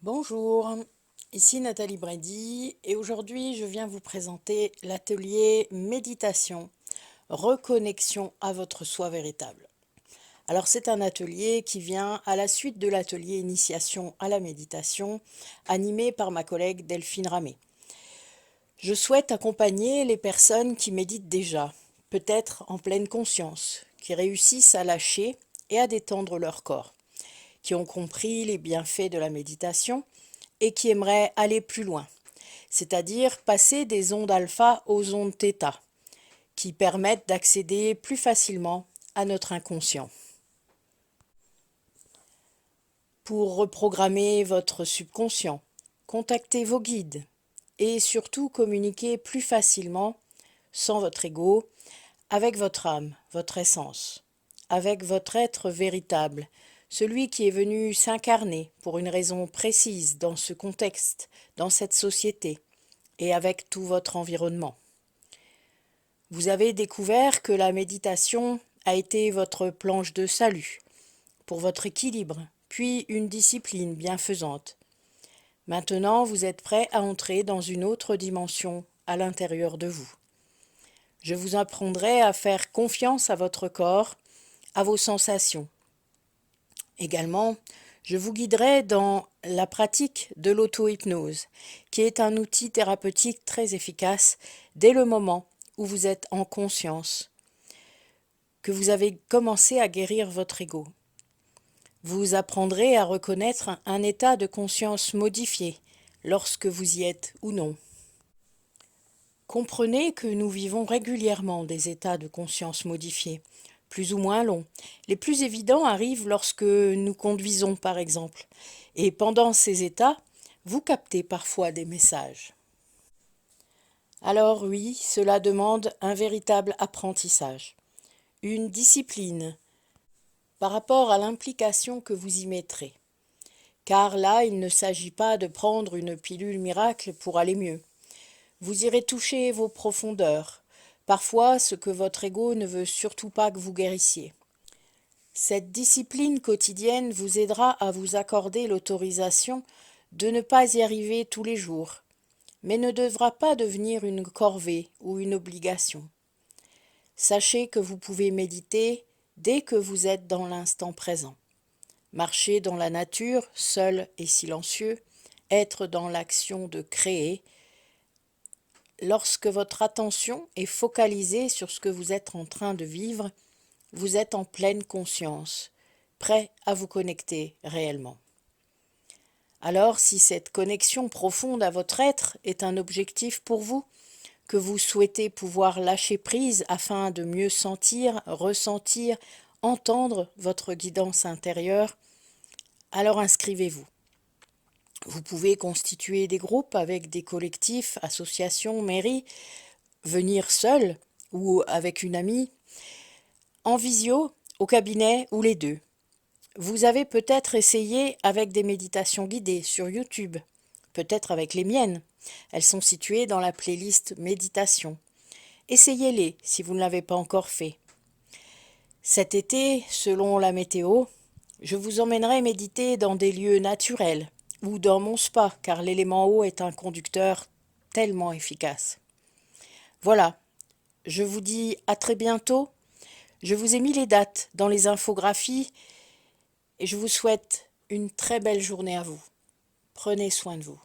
Bonjour, ici Nathalie Brady et aujourd'hui je viens vous présenter l'atelier méditation, reconnexion à votre soi véritable. Alors c'est un atelier qui vient à la suite de l'atelier initiation à la méditation animé par ma collègue Delphine Ramé. Je souhaite accompagner les personnes qui méditent déjà, peut-être en pleine conscience, qui réussissent à lâcher et à détendre leur corps, qui ont compris les bienfaits de la méditation et qui aimeraient aller plus loin, c'est-à-dire passer des ondes alpha aux ondes θ, qui permettent d'accéder plus facilement à notre inconscient. Pour reprogrammer votre subconscient, contacter vos guides et surtout communiquer plus facilement, sans votre ego, avec votre âme, votre essence, avec votre être véritable, celui qui est venu s'incarner pour une raison précise dans ce contexte, dans cette société, et avec tout votre environnement. Vous avez découvert que la méditation a été votre planche de salut, pour votre équilibre, puis une discipline bienfaisante. Maintenant, vous êtes prêt à entrer dans une autre dimension à l'intérieur de vous. Je vous apprendrai à faire confiance à votre corps, à vos sensations. Également, je vous guiderai dans la pratique de l'auto-hypnose, qui est un outil thérapeutique très efficace dès le moment où vous êtes en conscience, que vous avez commencé à guérir votre ego. Vous apprendrez à reconnaître un état de conscience modifié lorsque vous y êtes ou non. Comprenez que nous vivons régulièrement des états de conscience modifiés, plus ou moins longs. Les plus évidents arrivent lorsque nous conduisons, par exemple. Et pendant ces états, vous captez parfois des messages. Alors oui, cela demande un véritable apprentissage, une discipline par rapport à l'implication que vous y mettrez. Car là, il ne s'agit pas de prendre une pilule miracle pour aller mieux. Vous irez toucher vos profondeurs, parfois ce que votre ego ne veut surtout pas que vous guérissiez. Cette discipline quotidienne vous aidera à vous accorder l'autorisation de ne pas y arriver tous les jours, mais ne devra pas devenir une corvée ou une obligation. Sachez que vous pouvez méditer dès que vous êtes dans l'instant présent. Marcher dans la nature, seul et silencieux, être dans l'action de créer. Lorsque votre attention est focalisée sur ce que vous êtes en train de vivre, vous êtes en pleine conscience, prêt à vous connecter réellement. Alors, si cette connexion profonde à votre être est un objectif pour vous, que vous souhaitez pouvoir lâcher prise afin de mieux sentir, ressentir, entendre votre guidance intérieure, alors inscrivez-vous. Vous pouvez constituer des groupes avec des collectifs, associations, mairies, venir seul ou avec une amie, en visio, au cabinet ou les deux. Vous avez peut-être essayé avec des méditations guidées sur YouTube, peut-être avec les miennes. Elles sont situées dans la playlist Méditation. Essayez-les si vous ne l'avez pas encore fait. Cet été, selon la météo, je vous emmènerai méditer dans des lieux naturels ou dans mon spa, car l'élément eau est un conducteur tellement efficace. Voilà, je vous dis à très bientôt. Je vous ai mis les dates dans les infographies et je vous souhaite une très belle journée à vous. Prenez soin de vous.